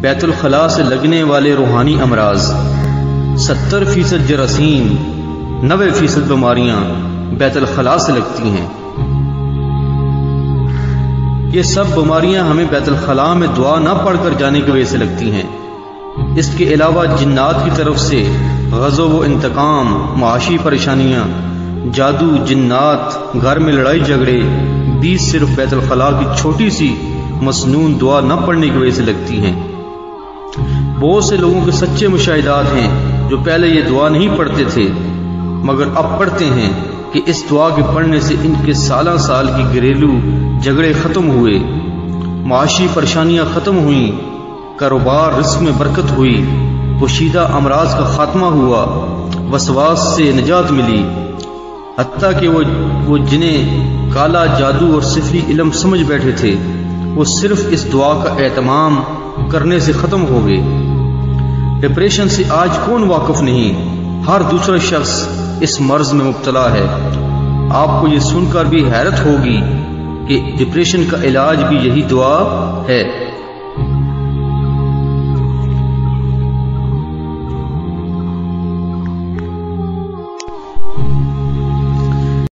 بیت الخلاء سے لگنے والے روحانی امراض، 70% جراثیم، 90% بیماریاں بیت الخلاء سے لگتی ہیں۔ یہ سب بیماریاں ہمیں بیت الخلاء میں دعا نہ پڑھ کر جانے کی وجہ سے لگتی ہیں۔ اس کے علاوہ جنات کی طرف سے غضب و انتقام، معاشی پریشانیاں، جادو، جنات، گھر میں لڑائی جھگڑے بھی صرف بیت الخلاء کی چھوٹی سی مسنون دعا نہ پڑھنے کی وجہ سے لگتی ہیں۔ بہت سے لوگوں کے سچے مشاہدات ہیں جو پہلے یہ دعا نہیں پڑھتے تھے مگر اب پڑھتے ہیں کہ اس دعا کے پڑھنے سے ان کے سالہ سال کی گھریلو جھگڑے ختم ہوئے، معاشی پریشانیاں ختم ہوئیں، کاروبار رزق میں برکت ہوئی، پوشیدہ امراض کا خاتمہ ہوا، وسواس سے نجات ملی، حتیٰ کہ وہ جنہیں کالا جادو اور سحری علم سمجھ بیٹھے تھے وہ صرف اس دعا کا اہتمام کرنے سے ختم ہو گئے۔ ڈپریشن سے آج کون واقف نہیں؟ ہر دوسرا شخص اس مرض میں مبتلا ہے۔ آپ کو یہ سن کر بھی حیرت ہوگی کہ ڈپریشن کا علاج بھی یہی دعا ہے۔